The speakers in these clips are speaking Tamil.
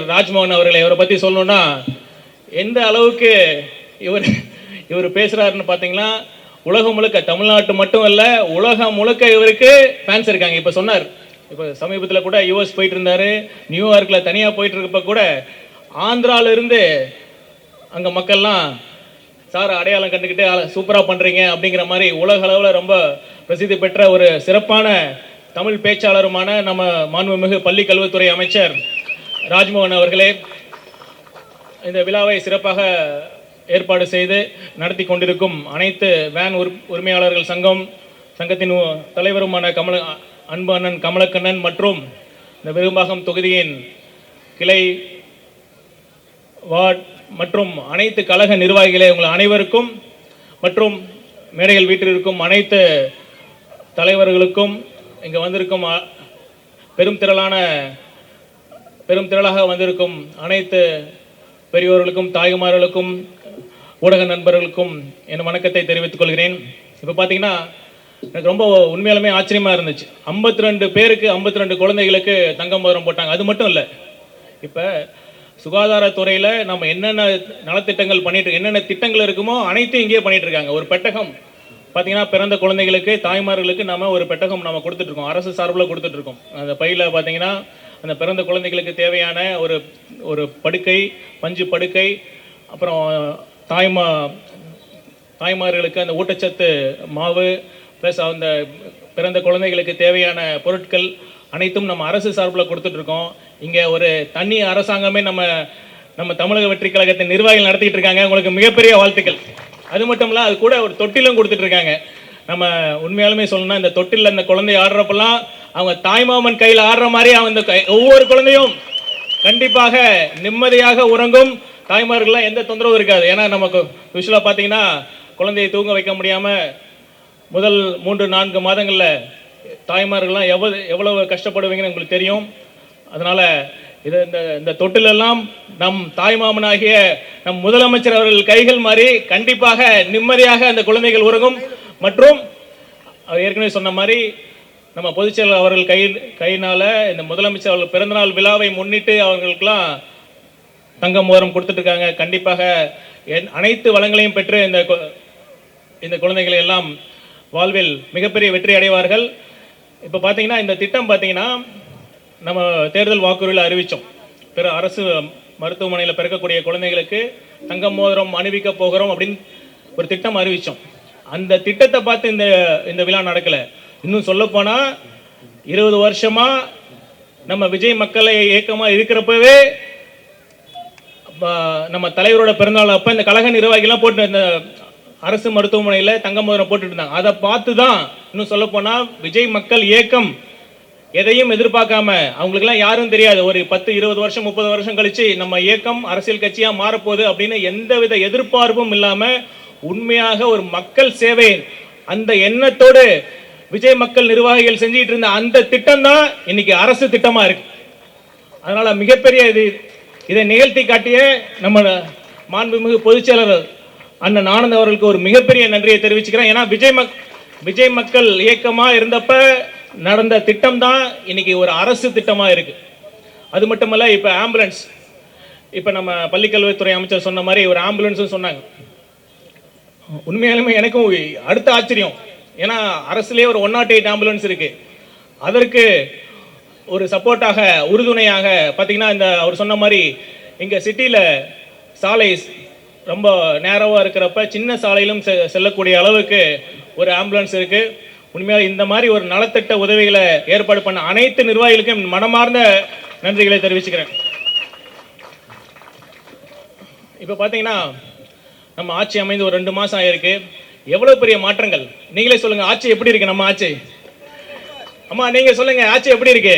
அமைச்சர் ராஜ்மோகன் அவர்களை இவரை பற்றி சொல்லணும்னா எந்த அளவுக்கு இவர் பேசுகிறாருன்னு பார்த்தீங்கன்னா உலகம் முழுக்க, தமிழ்நாட்டு மட்டும் இல்லை உலகம் முழுக்க இவருக்கு ஃபேன்ஸ் இருக்காங்க. இப்போ சொன்னார், இப்போ சமீபத்தில் கூட யூஎஸ் போயிட்டு இருந்தார், நியூயார்க்கில் தனியாக போயிட்டு இருக்கப்ப கூட ஆந்திராவிலிருந்து அங்கே மக்கள்லாம் சார் அடையாளம் கண்டுக்கிட்டு சூப்பராக பண்ணுறீங்க அப்படிங்கிற மாதிரி உலக அளவில் ரொம்ப பிரசித்தி பெற்ற ஒரு சிறப்பான தமிழ் பேச்சாளருமான நம்ம மாண்புமிகு பள்ளி கல்வித்துறை அமைச்சர் ராஜ்மோகன் அவர்களே, இந்த விழாவை சிறப்பாக ஏற்பாடு செய்து நடத்தி கொண்டிருக்கும் அனைத்து வேன் உரிமையாளர்கள் சங்கத்தின் தலைவருமான அன்பு அண்ணன் கமலக்கண்ணன் மற்றும் இந்த விரும்பாகம் தொகுதியின் கிளை வார்டு மற்றும் அனைத்து கழக நிர்வாகிகளே, உங்கள் அனைவருக்கும் மற்றும் மேடைகள் வீட்டில் இருக்கும் அனைத்து தலைவர்களுக்கும், இங்கே வந்திருக்கும் பெரும் திரளாக வந்திருக்கும் அனைத்து பெரியோர்களுக்கும், தாய்மார்களுக்கும், ஊடக நண்பர்களுக்கும் என் வணக்கத்தை தெரிவித்துக் கொள்கிறேன். இப்போ பார்த்தீங்கன்னா எனக்கு ரொம்ப உண்மையாலுமே ஆச்சரியமாக இருந்துச்சு. 52 பேருக்கு 52 குழந்தைகளுக்கு தங்கம் மோதிரம் போட்டாங்க. அது மட்டும் இல்லை, இப்போ சுகாதாரத்துறையில் நம்ம என்னென்ன நலத்திட்டங்கள் பண்ணிட்டு என்னென்ன திட்டங்கள் இருக்குமோ அனைத்தையும் இங்கேயே பண்ணிட்டு இருக்காங்க. ஒரு பெட்டகம் பார்த்தீங்கன்னா பிறந்த குழந்தைகளுக்கு, தாய்மார்களுக்கு நம்ம ஒரு பெட்டகம் நம்ம கொடுத்துட்ருக்கோம், அரசு சார்பில் கொடுத்துட்ருக்கோம். அந்த பையில் பார்த்தீங்கன்னா அந்த பிறந்த குழந்தைகளுக்கு தேவையான ஒரு படுக்கை, பஞ்சு படுக்கை, அப்புறம் தாய்மார்களுக்கு அந்த ஊட்டச்சத்து மாவு, ப்ளஸ் அந்த பிறந்த குழந்தைகளுக்கு தேவையான பொருட்கள் அனைத்தும் நம்ம அரசு சார்பில் கொடுத்துட்ருக்கோம். இங்கே ஒரு தனி அரசாங்கமே நம்ம தமிழக வெற்றி கழகத்தின் நிர்வாகிகள் நடத்திட்டு இருக்காங்க. உங்களுக்கு மிகப்பெரிய வாழ்த்துக்கள். அது மட்டும் இல்லை, அது கூட ஒரு தொட்டிலும் கொடுத்துட்ருக்காங்க. நம்ம உண்மையாலுமே சொல்லணும்னா இந்த தொட்டில் அந்த குழந்தை ஆடுறப்பெல்லாம் அவங்க தாய்மாமன் கையில் ஆடுற மாதிரி அவங்க ஒவ்வொரு குழந்தையும் கண்டிப்பாக நிம்மதியாக உறங்கும். தாய்மார்கள்லாம் எந்த தொந்தரவும் இருக்காது. ஏன்னா நமக்கு யூஸ்வலாக பார்த்தீங்கன்னா குழந்தையை தூங்க வைக்க முடியாமல் முதல் 3-4 மாதங்களில் தாய்மார்கள்லாம் எவ்வளவு கஷ்டப்படுவீங்கன்னு உங்களுக்கு தெரியும். அதனால் இந்த தொட்டிலெல்லாம் நம் தாய்மாமனாகிய நம் முதலமைச்சர் அவர்கள் கைகள் மாதிரி கண்டிப்பாக நிம்மதியாக அந்த குழந்தைகள் உறங்கும். மற்றும் அவர் ஏற்கனவே சொன்ன மாதிரி நம்ம பொதுச்செயலாளர் அவர்கள் கையினால் இந்த முதலமைச்சர் அவர்கள் பிறந்தநாள் விழாவை முன்னிட்டு அவர்களுக்கெல்லாம் தங்க மோதிரம் கொடுத்துட்ருக்காங்க. கண்டிப்பாக அனைத்து வளங்களையும் பெற்று இந்த குழந்தைகளை எல்லாம் வாழ்வில் மிகப்பெரிய வெற்றி அடைவார்கள். இப்போ பார்த்தீங்கன்னா இந்த திட்டம் பார்த்தீங்கன்னா நம்ம தேர்தல் வாக்குறுதியில் அறிவித்தோம். பிற அரசு மருத்துவமனையில் பிறக்கக்கூடிய குழந்தைகளுக்கு தங்க மோதிரம் அணிவிக்க போகிறோம் அப்படின்னு ஒரு திட்டம் அறிவித்தோம். அந்த திட்டத்தை பார்த்து இந்த விழா நடக்கலை. இன்னும் சொல்லப்போனால் 20 வருஷமாக நம்ம விஜய் மக்களை இயக்கமாக இருக்கிறப்பவே நம்ம தலைவரோட பிறந்தநாள் அப்போ இந்த கழக நிர்வாகிகள்லாம் போட்டு இந்த அரசு மருத்துவமனையில் தங்க மோதிரம் போட்டுட்டு இருந்தாங்க. அதை பார்த்து தான் இன்னும் சொல்லப்போனால் விஜய் மக்கள் இயக்கம் எதையும் எதிர்பார்க்காம, அவங்களுக்குலாம் யாரும் தெரியாது, ஒரு 10-20 வருஷம் 30 வருஷம் கழிச்சு நம்ம இயக்கம் அரசியல் கட்சியாக மாறப்போகுது அப்படின்னு எந்தவித எதிர்பார்ப்பும் இல்லாமல் உண்மையாக ஒரு மக்கள் சேவை அந்த எண்ணத்தோடு விஜய் மக்கள் நிர்வாகிகள் செஞ்சிட்டு இருந்த அந்த திட்டம் தான் இன்னைக்கு அரசு திட்டமா இருக்கு. அதனால மிகப்பெரிய இதை நிகழ்த்தி காட்டிய நம்ம மாண்புமிகு பொதுச்செயலாளர் அண்ணன் ஆனந்த் அவர்களுக்கு ஒரு மிகப்பெரிய நன்றியை தெரிவிச்சுக்கிறேன். ஏன்னா விஜய் மக்கள் இயக்கமா இருந்தப்ப நடந்த திட்டம் தான் இன்னைக்கு ஒரு அரசு திட்டமா இருக்கு. அது மட்டுமல்ல, இப்ப ஆம்புலன்ஸ், இப்ப நம்ம பள்ளிக்கல்வித்துறை அமைச்சர் சொன்ன மாதிரி ஒரு ஆம்புலன்ஸ் சொன்னாங்க. உண்மையாலுமே எனக்கும் அடுத்த ஆச்சரியம். ஏன்னா அரசுலேயே ஒரு 108 ஆம்புலன்ஸ் இருக்கு. அதற்கு ஒரு சப்போர்ட்டாக, உறுதுணையாக பார்த்தீங்கன்னா இந்த அவர் சொன்ன மாதிரி இங்கே சிட்டியில் சாலை ரொம்ப நேரவாக இருக்கிறப்ப சின்ன சாலையிலும் செல்லக்கூடிய அளவுக்கு ஒரு ஆம்புலன்ஸ் இருக்குது. உண்மையாக இந்த மாதிரி ஒரு நலத்திட்ட உதவிகளை ஏற்பாடு பண்ண அனைத்து நிர்வாகிகளுக்கும் மனமார்ந்த நன்றிகளை தெரிவிச்சுக்கிறேன். இப்போ பார்த்தீங்கன்னா நம்ம ஆட்சி அமைந்து ஒரு 2 மாதம் ஆயிருக்கு. எவ்வளோ பெரிய மாற்றங்கள். நீங்களே சொல்லுங்கள், ஆட்சி எப்படி இருக்கு நம்ம ஆட்சி? அம்மா நீங்கள் சொல்லுங்கள், ஆட்சி எப்படி இருக்கு?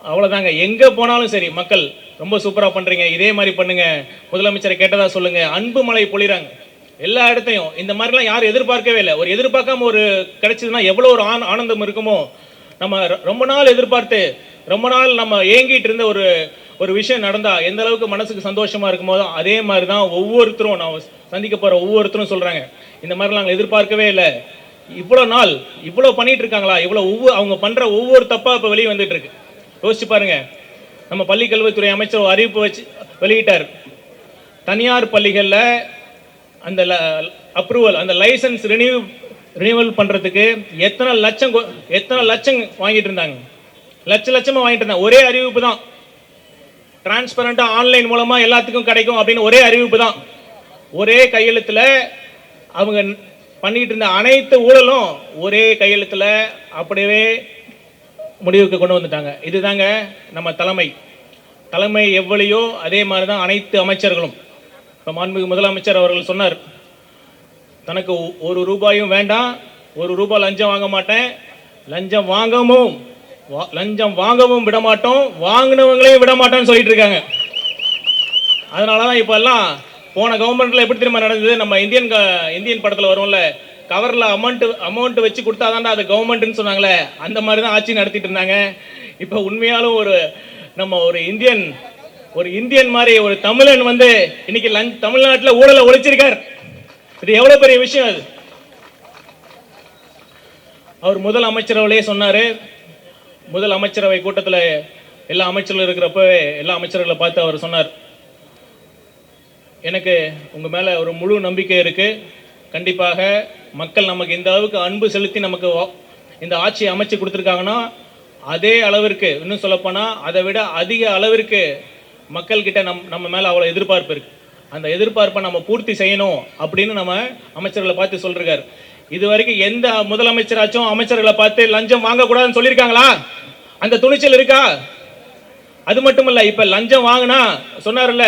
அவ்வளோதாங்க. எங்கே போனாலும் சரி மக்கள் ரொம்ப சூப்பராக பண்ணுறீங்க, இதே மாதிரி பண்ணுங்க, முதலமைச்சரை கேட்டதா சொல்லுங்க, அன்பு மழை பொழிறாங்க எல்லா இடத்தையும். இந்த மாதிரிலாம் யாரும் எதிர்பார்க்கவே இல்லை. ஒரு எதிர்பார்க்காம ஒரு கிடைச்சதுன்னா எவ்வளோ ஒரு ஆனந்தம் இருக்குமோ. நம்ம ரொம்ப நாள் எதிர்பார்த்து ரொம்ப நாள் நம்ம ஏங்கிட்டு இருந்த ஒரு விஷயம் நடந்தா எந்த அளவுக்கு மனசுக்கு சந்தோஷமா இருக்குமோ அதே மாதிரி தான் ஒவ்வொருத்தரும், நான் சந்திக்க போகிற ஒவ்வொருத்தரும் சொல்கிறாங்க, இந்த மாதிரிலாம் நாங்கள் எதிர்பார்க்கவே இல்லை, இவ்வளோ நாள் இவ்வளோ பண்ணிட்டு இருக்காங்களா, இவ்வளோ அவங்க பண்ணுற ஒவ்வொரு தப்பாக இப்போ வெளியே வந்துட்டு இருக்கு. யோசிச்சு பாருங்க. நம்ம பள்ளிக்கல்வித்துறை அமைச்சர் ஒரு அறிவிப்பு வெளியிட்டார். தனியார் பள்ளிகளில் அந்த அப்ரூவல், அந்த லைசன்ஸ் ரினியூவல் பண்ணுறதுக்கு எத்தனை லட்சம் வாங்கிட்டு இருந்தாங்க, லட்சமாக வாங்கிட்டு இருந்தாங்க. ஒரே அறிவிப்பு தான், டிரான்ஸ்பரண்டாக ஆன்லைன் மூலமாக எல்லாத்துக்கும் கிடைக்கும் அப்படின்னு ஒரே அறிவிப்பு தான். ஒரே கையெழுத்தில் அவங்க பண்ணிட்டு இருந்த அனைத்து ஊழலும் ஒரே கையெழுத்தில் அப்படியே முடிவுக்கு கொண்டு வந்துட்டாங்க. இதுதாங்க நம்ம தலைமை எவ்வளையோ அதே மாதிரி தான் அனைத்து அமைச்சர்களும். இப்போ மாண்புமிகு முதலமைச்சர் அவர்கள் சொன்னார், தனக்கு ஒரு ரூபாயும் வேண்டாம், ஒரு ரூபாய் லஞ்சம் வாங்க மாட்டேன், லஞ்சம் வாங்கவும் விட மாட்டோம், வாங்கினவங்களையும் விட மாட்டோம்னு சொல்லிட்டு இருக்காங்க. அதனால தான் இப்போ எல்லாம் போன கவர்மெண்ட்ல எப்படி திரும்ப நடந்தது, நம்ம இந்தியன் படத்தில் வரும்ல, கவரில் அமௌண்ட் வச்சு கொடுத்தாதான்டா அது கவர்மெண்ட்னு சொன்னாங்களே, அந்த மாதிரி தான் ஆட்சி நடத்திட்டு இருந்தாங்க. இப்போ உண்மையாலும் ஒரு இந்தியன் மாதிரி ஒரு தமிழன் வந்து இன்னைக்கு தமிழ்நாட்டில் ஊழலை ஒழிச்சிருக்கார். இது எவ்வளவு பெரிய விஷயம். அது அவர் முதல் அமைச்சரவையிலே சொன்னாரு. முதல் அமைச்சரவை கூட்டத்தில் எல்லா அமைச்சர்கள் இருக்கிறப்பவே எல்லா அமைச்சர்களை பார்த்து அவர் சொன்னார், எனக்கு உங்கள் மேலே ஒரு முழு நம்பிக்கை இருக்குது. கண்டிப்பாக மக்கள் நமக்கு இந்த அளவுக்கு அன்பு செலுத்தி நமக்கு இந்த ஆட்சியை அமைச்சு கொடுத்துருக்காங்கன்னா, அதே அளவிற்கு, இன்னும் சொல்லப்போனால் அதை விட அதிக அளவிற்கு மக்கள்கிட்ட நம்ம மேலே அவ்வளோ எதிர்பார்ப்பு இருக்குது. அந்த எதிர்பார்ப்பை நம்ம பூர்த்தி செய்யணும் அப்படின்னு நம்ம அமைச்சர்களை பார்த்து சொல்லிருக்காரு. இது வரைக்கும் எந்த முதலமைச்சராச்சும் அமைச்சர்களை பார்த்து லஞ்சம் வாங்கக்கூடாதுன்னு சொல்லியிருக்காங்களா? அந்த துணிச்சல் இருக்கா? அது மட்டும் இல்லை, இப்போ லஞ்சம் வாங்கினா சொன்னார்ல,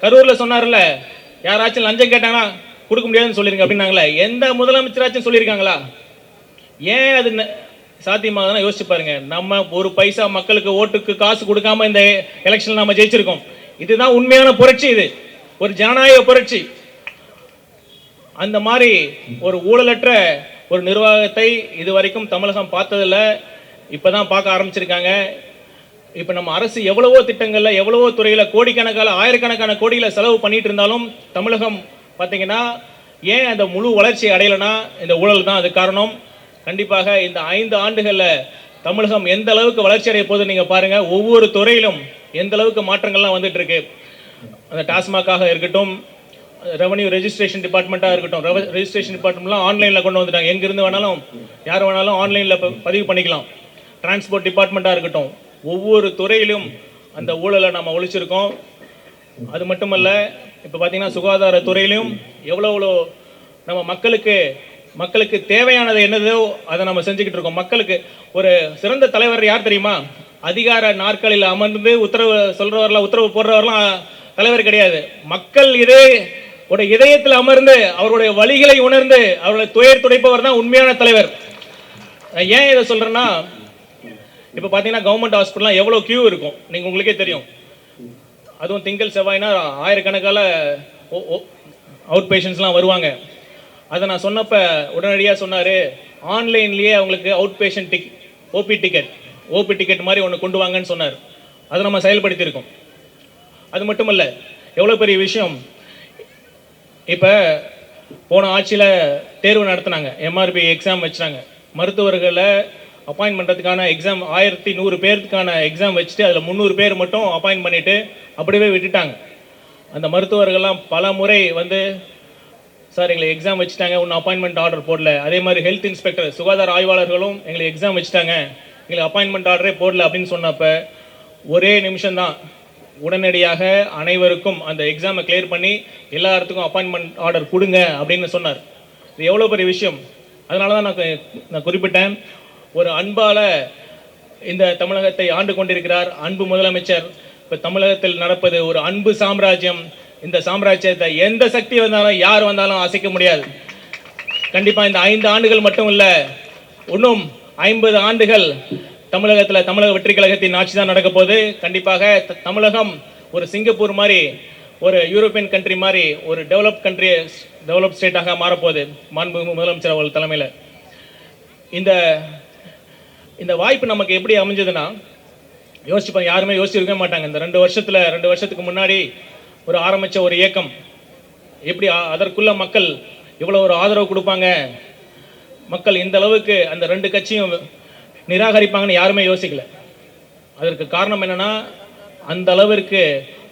கரூரில் சொன்னார்ல, யாராச்சும் லஞ்சம் கேட்டாங்கன்னா கொடுக்க முடியாதுன்னு சொல்லிருங்க அப்படின்னாங்களே, எந்த முதலமைச்சராச்சும் சொல்லியிருக்காங்களா? ஏன் அது சாத்தியமாகதான் யோசிச்சு பாருங்க. நம்ம ஒரு பைசா மக்களுக்கு ஓட்டுக்கு காசு கொடுக்காம இந்த எலெக்ஷன் நம்ம ஜெயிச்சிருக்கோம். இதுதான் உண்மையான புரட்சி, இது ஒரு ஜனநாயக புரட்சி. அந்த மாதிரி ஒரு ஊழலற்ற ஒரு நிர்வாகத்தை இதுவரைக்கும் தமிழகம் பார்த்ததில்ல, இப்பதான் பார்க்க ஆரம்பிச்சிருக்காங்க. இப்போ நம்ம அரசு எவ்வளவோ திட்டங்களில் எவ்வளவோ துறையில் கோடிக்கணக்கான ஆயிரக்கணக்கான கோடிகளை செலவு பண்ணிட்டு இருந்தாலும் தமிழகம் பார்த்தீங்கன்னா ஏன் அந்த முழு வளர்ச்சி அடையலைன்னா இந்த ஊழல் தான் அது காரணம். கண்டிப்பாக இந்த 5 ஆண்டுகளில் தமிழகம் எந்த அளவுக்கு வளர்ச்சி அடைய போகுது நீங்கள் பாருங்கள். ஒவ்வொரு துறையிலும் எந்த அளவுக்கு மாற்றங்கள்லாம் வந்துட்டு இருக்கு. அந்த டாஸ்மாகாக இருக்கட்டும், ரெவன்யூ ரெஜிஸ்ட்ரேஷன் டிபார்ட்மெண்ட்டாக இருக்கட்டும், ரெஜிஸ்ட்ரேஷன் டிபார்ட்மெண்ட்லாம் ஆன்லைனில் கொண்டு வந்துட்டாங்க. எங்கேருந்து வேணாலும் யார் வேணாலும் ஆன்லைனில் பதிவு பண்ணிக்கலாம். டிரான்ஸ்போர்ட் டிபார்ட்மெண்ட்டாக இருக்கட்டும், ஒவ்வொரு துறையிலும் அந்த ஊழலை நம்ம ஒழிச்சிருக்கோம். அது மட்டுமல்ல, இப்போ பார்த்தீங்கன்னா சுகாதார துறையிலும் எவ்வளோ நம்ம மக்களுக்கு தேவையானது என்னதோ அதை நம்ம செஞ்சுக்கிட்டு இருக்கோம். மக்களுக்கு ஒரு சிறந்த தலைவர் யார் தெரியுமா? அதிகார நாற்காலியில் அமர்ந்து உத்தரவு சொல்றவரெல்லாம், உத்தரவு போடுறவரெல்லாம் தலைவர் கிடையாது. மக்கள் இதயத்தில் அமர்ந்து அவருடைய வழிகளை உணர்ந்து அவருடைய துயர் துடைப்பவர் தான் உண்மையான தலைவர். ஏன் இதை சொல்றேன்னா, இப்போ பார்த்தீங்கன்னா கவர்மெண்ட் ஹாஸ்பிட்டல்லாம் எவ்வளோ கியூ இருக்கும் நீங்கள் உங்களுக்கே தெரியும். அதுவும் திங்கள் செவ்வாய்னா ஆயிரக்கணக்கான அவுட் பேஷண்ட்ஸ்லாம் வருவாங்க. அதை நான் சொன்னப்போ உடனடியாக சொன்னார், ஆன்லைன்லேயே அவங்களுக்கு அவுட் பேஷண்ட் ஓபி டிக்கெட் மாதிரி ஒன்று கொண்டு வாங்கன்னு சொன்னார். அதை நம்ம செயல்படுத்தியிருக்கோம். அது மட்டும் இல்லை, எவ்வளோ பெரிய விஷயம். இப்போ போன ஆட்சியில் தேர்வு நடத்தினாங்க, எம்ஆர்பி எக்ஸாம் வச்சாங்க. மருத்துவர்களை அப்பாயின்ட் பண்ணுறதுக்கான எக்ஸாம் 1100 பேருக்கான எக்ஸாம் வச்சுட்டு அதில் 300 பேர் மட்டும் அப்பாயின்ட் பண்ணிவிட்டு அப்படியே விட்டுட்டாங்க. அந்த மருத்துவர்கள்லாம் பல முறை வந்து, சார் எங்களுக்கு எக்ஸாம் வச்சுட்டாங்க, ஒன்றும் அப்பாயின்மெண்ட் ஆர்டர் போடல. அதே மாதிரி ஹெல்த் இன்ஸ்பெக்டர், சுகாதார ஆய்வாளர்களும் எங்களுக்கு எக்ஸாம் வச்சுட்டாங்க, எங்களுக்கு அப்பாயின்மெண்ட் ஆர்டரே போடல அப்படின்னு சொன்னப்போ ஒரே நிமிஷம்தான் உடனடியாக அனைவருக்கும் அந்த எக்ஸாமை கிளியர் பண்ணி எல்லாத்துக்கும் அப்பாயின்மெண்ட் ஆர்டர் கொடுங்க அப்படின்னு சொன்னார். இது எவ்வளோ பெரிய விஷயம். அதனால தான் நான் குறிப்பிட்டேன், ஒரு அன்பால் இந்த தமிழகத்தை ஆண்டு கொண்டிருக்கிறார் அன்பு முதலமைச்சர். இப்போ தமிழகத்தில் நடப்பது ஒரு அன்பு சாம்ராஜ்யம். இந்த சாம்ராஜ்யத்தை எந்த சக்தி வந்தாலும் யார் வந்தாலும் அசைக்க முடியாது. கண்டிப்பாக இந்த 5 ஆண்டுகள் மட்டும் இல்லை, இன்னும் 50 ஆண்டுகள் தமிழகத்தில் தமிழக வெற்றி கழகத்தின் ஆட்சி தான் நடக்க போகுது. கண்டிப்பாக தமிழகம் ஒரு சிங்கப்பூர் மாதிரி, ஒரு யூரோப்பியன் கண்ட்ரி மாதிரி, ஒரு டெவலப் ஸ்டேட்டாக மாறப்போகுது மாண்புமிகு முதலமைச்சர் அவர்கள் தலைமையில். இந்த வாய்ப்பு நமக்கு எப்படி அமைஞ்சதுன்னா, யோசிச்சுப்பாங்க, யாருமே யோசிச்சிருக்க மாட்டாங்க. இந்த 2 வருஷத்துக்கு முன்னாடி ஒரு ஆரம்பித்த ஒரு இயக்கம் எப்படி அதற்குள்ள மக்கள் இவ்வளோ ஒரு ஆதரவு கொடுப்பாங்க, மக்கள் இந்த அளவுக்கு அந்த 2 கட்சியும் நிராகரிப்பாங்கன்னு யாருமே யோசிக்கல. அதற்கு காரணம் என்னன்னா, அந்த அளவிற்கு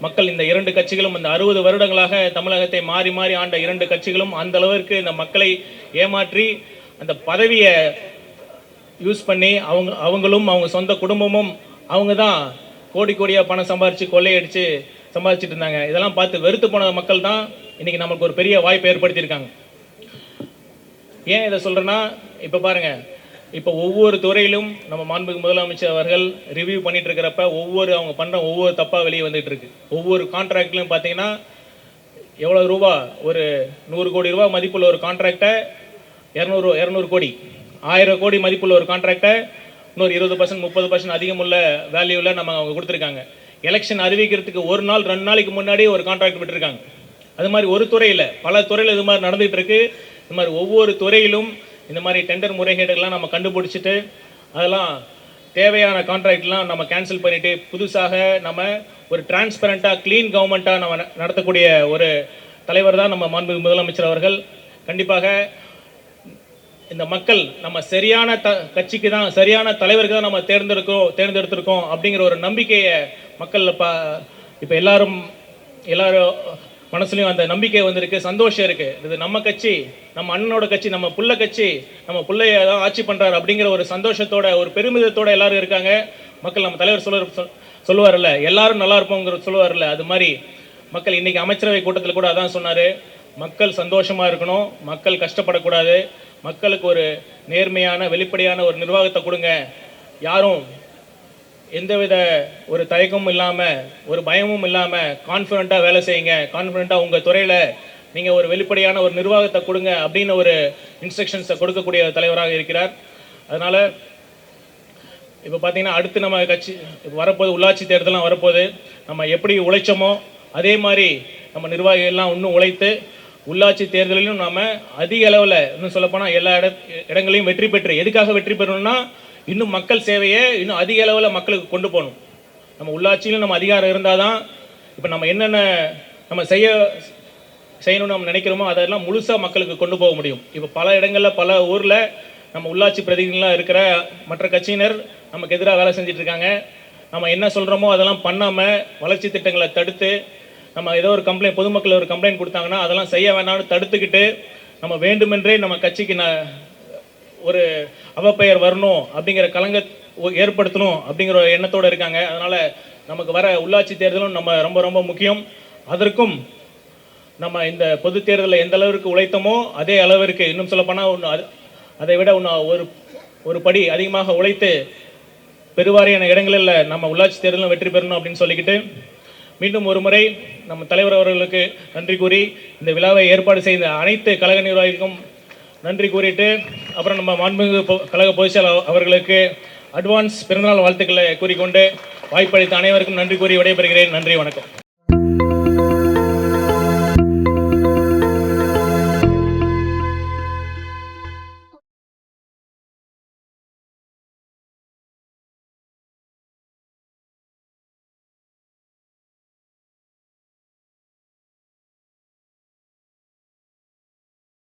மக்கள் இந்த இரண்டு கட்சிகளும் இந்த 60 வருடங்களாக தமிழகத்தை மாறி மாறி ஆண்ட இரண்டு கட்சிகளும் அந்த அளவிற்கு இந்த மக்களை ஏமாற்றி அந்த பதவியை யூஸ் பண்ணி அவங்களும் அவங்க சொந்த குடும்பமும் அவங்க தான் கோடி கோடியாக பணம் சம்பாரித்து கொள்ளையடித்து சம்பாதிச்சுட்டு இருந்தாங்க. இதெல்லாம் பார்த்து வெறுத்து போன மக்கள் தான் இன்றைக்கி நமக்கு ஒரு பெரிய வாய்ப்பை ஏற்படுத்தியிருக்காங்க. ஏன் இதை சொல்கிறேன்னா, இப்போ பாருங்கள், இப்போ ஒவ்வொரு துறையிலும் நம்ம மாண்புமிகு முதலமைச்சர் அவர்கள் ரிவ்யூ பண்ணிட்டு இருக்கிறப்ப அவங்க பண்ணுற ஒவ்வொரு தப்பாக வெளியே வந்துட்டு இருக்கு. ஒவ்வொரு கான்ட்ராக்ட்லையும் பார்த்தீங்கன்னா எவ்வளோ ரூபா, ஒரு 100 கோடி ரூபா மதிப்புள்ள ஒரு கான்ட்ராக்டை 200 கோடி 1000 கோடி மதிப்புள்ள ஒரு கான்ட்ராக்டை இன்னொரு 20% 30% அதிகமுள்ள வேல்யூவில் நம்ம அவங்க கொடுத்துருக்காங்க. எலெக்ஷன் அறிவிக்கிறதுக்கு ஒரு நாள் 2 நாளைக்கு முன்னாடி ஒரு கான்ட்ராக்ட் விட்டுருக்காங்க. அது மாதிரி ஒரு துறையில் பல துறையில் இது மாதிரி நடந்துகிட்டு இருக்கு. இது மாதிரி ஒவ்வொரு துறையிலும் இந்த மாதிரி டெண்டர் முறைகேடுகள்லாம் நம்ம கண்டுபிடிச்சிட்டு அதெல்லாம் தேவையான கான்ட்ராக்ட்லாம் நம்ம கேன்சல் பண்ணிவிட்டு புதுசாக நம்ம ஒரு டிரான்ஸ்பரண்ட்டாக க்ளீன் கவர்மெண்ட்டாக நம்ம நடத்தக்கூடிய ஒரு தலைவர் தான் நம்ம மாண்புமிகு முதலமைச்சர் அவர்கள். கண்டிப்பாக இந்த மக்கள் நம்ம சரியான கட்சிக்கு தான், சரியான தலைவருக்கு தான் நம்ம தேர்ந்தெடுத்திருக்கோம் அப்படிங்கிற ஒரு நம்பிக்கையை மக்கள் இப்போ எல்லாரும் மனசுலையும் அந்த நம்பிக்கை வந்திருக்கு, சந்தோஷம் இருக்குது. இது நம்ம கட்சி, நம்ம அண்ணனோட கட்சி, நம்ம புள்ள கட்சி, நம்ம பிள்ளைய தான் ஆட்சி பண்ணுறாரு அப்படிங்கிற ஒரு சந்தோஷத்தோட ஒரு பெருமிதத்தோட எல்லாரும் இருக்காங்க. மக்கள் நம்ம தலைவர் சொல்லுவார்ல, எல்லாரும் நல்லா இருப்போங்கிற சொல்லுவார்ல, அது மாதிரி மக்கள் இன்றைக்கி அமைச்சரவை கூட்டத்தில் கூட அதான் சொன்னார். மக்கள் சந்தோஷமாக இருக்கணும், மக்கள் கஷ்டப்படக்கூடாது, மக்களுக்கு ஒரு நேர்மையான வெளிப்படையான ஒரு நிர்வாகத்தை கொடுங்க, யாரும் எந்தவித ஒரு தயக்கமும் இல்லாமல் ஒரு பயமும் இல்லாமல் கான்ஃபிடண்ட்டாக வேலை செய்யுங்க, கான்ஃபிடண்ட்டாக உங்கள் துறையில் நீங்கள் ஒரு வெளிப்படையான ஒரு நிர்வாகத்தை கொடுங்க அப்படின்னு ஒரு இன்ஸ்ட்ரக்ஷன்ஸை கொடுக்கக்கூடிய தலைவராக இருக்கிறார். அதனால் இப்போ பார்த்தீங்கன்னா அடுத்து நம்ம கட்சி வரப்போது உள்ளாட்சி தேர்தலாம் வரப்போது, நம்ம எப்படி உழைச்சோமோ அதே மாதிரி நம்ம நிர்வாகிகள்லாம் இன்னும் உழைத்து உள்ளாட்சி தேர்தலிலும் நாம் அதிக அளவில் இன்னும் சொல்லப்போனால் எல்லா இடங்களையும் வெற்றி பெற்று, எதுக்காக வெற்றி பெறணும்னா இன்னும் மக்கள் சேவையை இன்னும் அதிக அளவில் மக்களுக்கு கொண்டு போகணும். நம்ம உள்ளாட்சியிலும் நம்ம அதிகாரம் இருந்தால் தான் இப்போ நம்ம என்னென்ன நம்ம செய்யணும்னு நம்ம நினைக்கிறோமோ அதெல்லாம் முழுசாக மக்களுக்கு கொண்டு போக முடியும். இப்போ பல இடங்களில் பல ஊரில் நம்ம உள்ளாட்சி பிரதிநிதிகளாக இருக்கிற மற்ற கட்சியினர் நமக்கு எதிராக வேலை செஞ்சிட்ருக்காங்க. நம்ம என்ன சொல்கிறோமோ அதெல்லாம் பண்ணாமல் வளர்ச்சி திட்டங்களை தடுத்து, நம்ம ஏதோ ஒரு கம்ப்ளைண்ட், பொதுமக்கள் ஒரு கம்ப்ளைண்ட் கொடுத்தாங்கன்னா அதெல்லாம் செய்ய வேணாம்னு தடுத்துக்கிட்டு நம்ம வேண்டுமென்றே நம்ம கட்சிக்கு ஒரு அவப்பெயர் வரணும் அப்படிங்கிற கலங்க ஏற்படுத்தணும் அப்படிங்கிற ஒரு எண்ணத்தோடு இருக்காங்க. அதனால் நமக்கு வர உள்ளாட்சி தேர்தலும் நம்ம ரொம்ப ரொம்ப முக்கியம். அதற்கும் நம்ம இந்த பொது தேர்தலில் எந்த அளவிற்கு உழைத்தோமோ அதே அளவிற்கு, இன்னும் சொல்லப்போனால் அதை விட ஒரு படி அதிகமாக உழைத்து பெருவாரியான இடங்களில் நம்ம உள்ளாட்சி தேர்தலும் வெற்றி பெறணும் அப்படின்னு சொல்லிக்கிட்டு மீண்டும் ஒரு முறை நம்ம தலைவர் அவர்களுக்கு நன்றி கூறி இந்த விழாவை ஏற்பாடு செய்த அனைத்து கழக நிர்வாகிகளுக்கும் நன்றி கூறிட்டு, அப்புறம் நம்ம மாண்புமிகு கழக பொதுச்செயலாளர் அவர்களுக்கு அட்வான்ஸ் பிறந்தநாள் வாழ்த்துக்களை கூறிக்கொண்டு வாய்ப்பளித்த அனைவருக்கும் நன்றி கூறி விடைபெறுகிறேன். நன்றி, வணக்கம்.